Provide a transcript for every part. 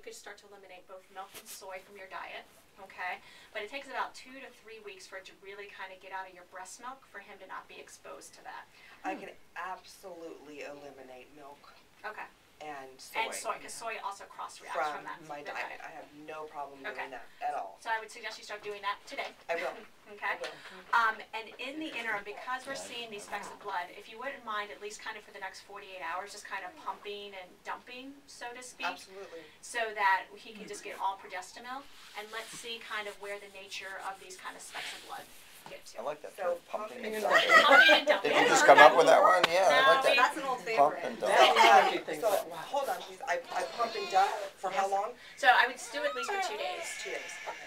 could start to eliminate both milk and soy from your diet. Okay, but it takes about 2 to 3 weeks for it to really kind of get out of your breast milk for him to not be exposed to that. I can absolutely eliminate milk. Okay. And soy. And soy, because soy also cross-reacts from that. My diet. I have no problem doing that at all. So I would suggest you start doing that today. I will. Okay. I will. And in the interim, because we're seeing these specks of blood, if you wouldn't mind, at least kind of for the next 48 hours, just kind of pumping and dumping, so to speak. Absolutely. So that he can just get all progestamil, and let's see kind of where the nature of these kind of specks of blood get to. I like that. So pumping and dumping. dumping. Pumping and dumping. Did you just come up with that one? Yeah, I like that. That's an old Pump favorite. and dump. So, hold on, please. I pump and dump for how long? So I would do at least for 2 days. 2 days. Okay.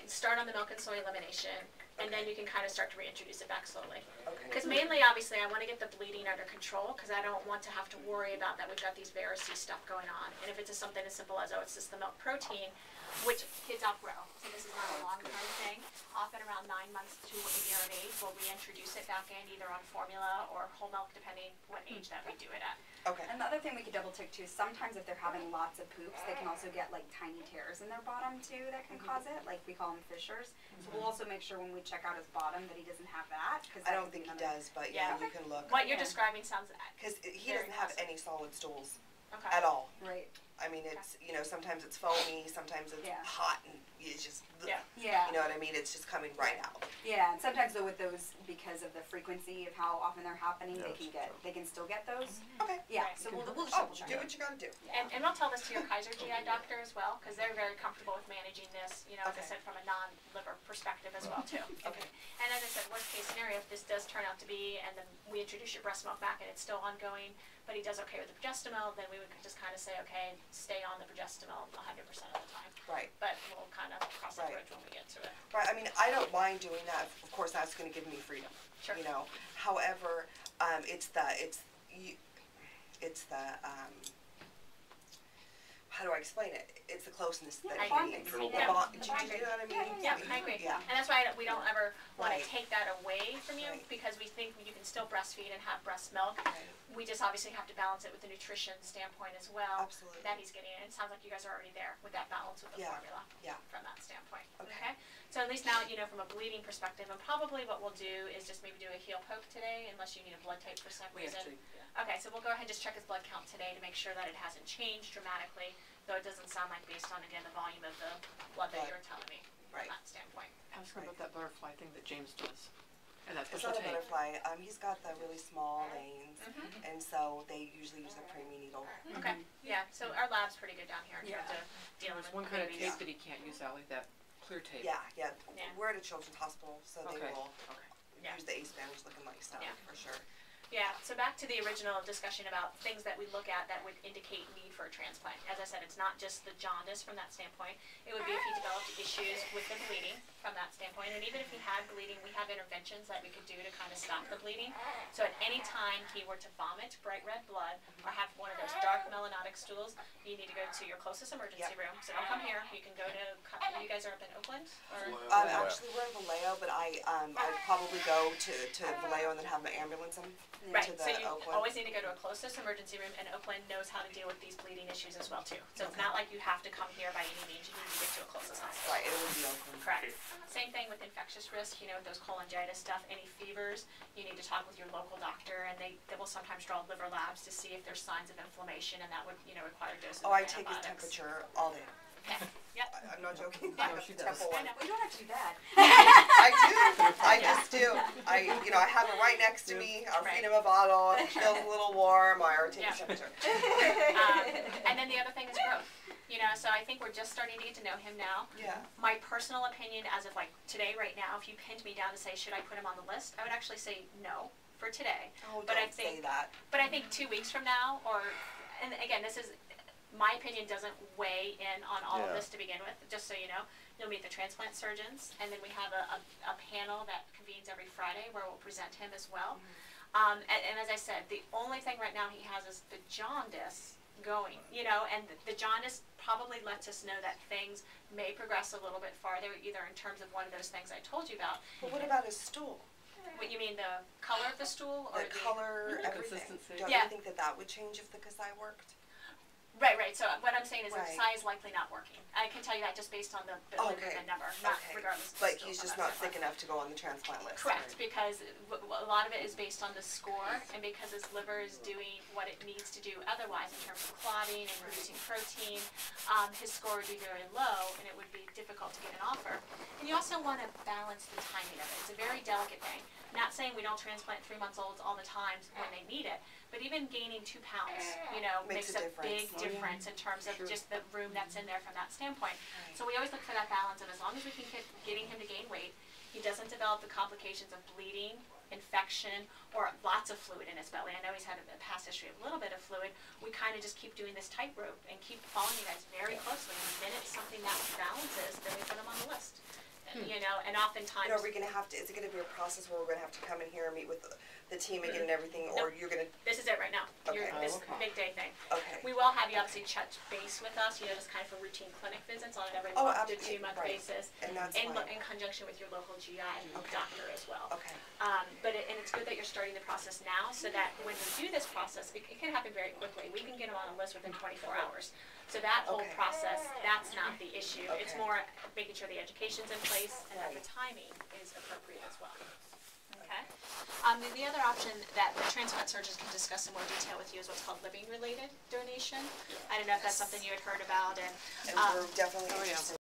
Start on the milk and soy elimination, and then you can kind of start to reintroduce it back slowly. Okay. Because mainly, obviously, I want to get the bleeding under control, because I don't want to have to worry about that we've got these varices stuff going on. And if it's just something as simple as, oh, it's just the milk protein, which kids outgrow, so this is not a long-term thing. Often around 9 months to a year of age, we'll reintroduce it back in, either on formula or whole milk, depending what age that we do it at. Okay. And the other thing we could double check too is sometimes if they're having lots of poops, they can also get like tiny tears in their bottom too that can cause it, like we call them fissures. So we'll also make sure when we check out his bottom that he doesn't have that. I don't think he does, but yeah, you can look. What you're describing sounds Because he doesn't have any solid stools okay. at all. Right. I mean, it's, you know, sometimes it's foamy, sometimes it's hot, and it's just, Yeah. you know what I mean? It's just coming right out. Yeah, and sometimes though with those, because of the frequency of how often they're happening, they can still get those. Okay. Yeah, Right. so we'll just double check. Do what you gotta do. And we'll tell this to your Kaiser GI doctor as well, because they're very comfortable with managing this, you know, as I said, from a non-liver perspective as well, too. Okay. And as I said, worst case scenario, if this does turn out to be, and then we introduce your breast milk back and it's still ongoing, but he does okay with the progestamil, then we would just kind of say, okay, stay on the progestamil 100% of the time. Right. But we'll kind of cross that bridge when we get to it. Right, I mean, I don't mind doing that. Of course, that's gonna give me freedom. Sure. You know, however, how do I explain it? It's the closeness that he needs. bonding. The bond, do you know what I mean? Yeah, I agree. Yeah. And that's why we don't ever want to Right. take that away from you, Right. because we think you can still breastfeed and have breast milk. Right. We just obviously have to balance it with the nutrition standpoint as well. Absolutely. That he's getting. And it sounds like you guys are already there with that balance with the formula. Yeah. From that standpoint. Okay. So at least now, you know, from a bleeding perspective, and probably what we'll do is just maybe do a heel poke today, unless you need a blood type for some reason. Okay, so we'll go ahead and just check his blood count today to make sure that it hasn't changed dramatically, though it doesn't sound like based on, again, the volume of the blood that you're telling me from that standpoint. Ask him about that butterfly thing that James does. And that It's special not a tape. butterfly. He's got the really small veins, and so they usually use a preemie needle. Okay, yeah, so our lab's pretty good down here in terms of dealing There's with one kind of babies. tape that he can't use out, like that clear tape. Yeah. Yeah. We're at a children's hospital, so they Okay. will Yeah. use the ace bandage looking like stuff for sure. Yeah, so back to the original discussion about things that we look at that would indicate need for a transplant. As I said, it's not just the jaundice from that standpoint. It would be if he developed issues with the bleeding from that standpoint. And even if he had bleeding, we have interventions that we could do to kind of stop the bleeding. So at any time he were to vomit bright red blood or have one of those dark melanotic stools, you need to go to your closest emergency room. So don't come here. You can go to, you guys are up in Oakland? Or? Actually, we're in Vallejo, but I'd probably go to Vallejo and then have my ambulance in. Right, To the so you Oakland. always need to go to a closest emergency room, and Oakland knows how to deal with these bleeding issues as well too. So it's not like you have to come here by any means, you need to get to a closest hospital. Right, it would be Oakland. Correct. Same thing with infectious risk, you know, with those cholangitis stuff, any fevers, you need to talk with your local doctor, and they will sometimes draw liver labs to see if there's signs of inflammation, and that would, you know, require doses of I take his antibiotics. temperature all day. Okay, yep. I'm not joking. Yeah. I have she the does. temple one. Well, you don't have to do that. I just do. I have it right next to me. I'll feed him a bottle. If it feels a little warm, I already take his temperature. And then the other thing is growth. You know, so I think we're just starting to get to know him now. Yeah. My personal opinion, as of like today, right now, if you pinned me down to say, should I put him on the list, I would actually say no for today. Oh, But I don't say think- that. But I think 2 weeks from now, and again, this is, my opinion doesn't weigh in on all of this to begin with, just so you know. You'll meet the transplant surgeons, and then we have a panel that convenes every Friday where we'll present him as well. And as I said, the only thing right now he has is the jaundice going, you know, and the jaundice probably lets us know that things may progress a little bit farther, either in terms of one of those things I told you about. But what about his stool? What, you mean the color of the stool? Or The color, The everything. consistency. Don't Yeah. you think that would change if the Kasai worked? Right. So what I'm saying is Right. the size likely not working. I can tell you that just based on the Okay. number, not Okay. regardless. of But skill he's from just that not standpoint. thick enough to go on the transplant list. Correct, because a lot of it is based on the score, and because his liver is doing what it needs to do otherwise in terms of clotting and producing protein, his score would be very low, and it would be difficult to get an offer. And you also want to balance the timing of it. It's a very delicate thing. Not saying we don't transplant 3 months olds all the time when they need it, but even gaining 2 pounds, makes a big difference in terms of just the room that's in there from that standpoint. So we always look for that balance, and as long as we can keep getting him to gain weight, he doesn't develop the complications of bleeding, infection, or lots of fluid in his belly. I know he's had a past history of a little bit of fluid. We kind of just keep doing this tightrope and keep following you guys very closely. And the minute something that balances, then we put him on the list. And oftentimes. Are we gonna have to? Is it gonna be a process where we're gonna have to come in here and meet with the team again and everything, or you're gonna? This is it right now. Okay. This big day thing. Okay. We will have you obviously touch base with us, just kind of for routine clinic visits on every month to 2 month basis, And that's in fine. conjunction with your local GI doctor as well. Okay. And it's good that you're starting the process now, so that when we do this process, it can happen very quickly. We can get them on a list within 24 hours. So that whole Okay. process, that's not the issue. It's Okay. more making sure the education's in place and that the timing is appropriate as well. Okay. The other option that the transplant surgeons can discuss in more detail with you is what's called living-related donation. I don't know if that's something you had heard about, And we're definitely interested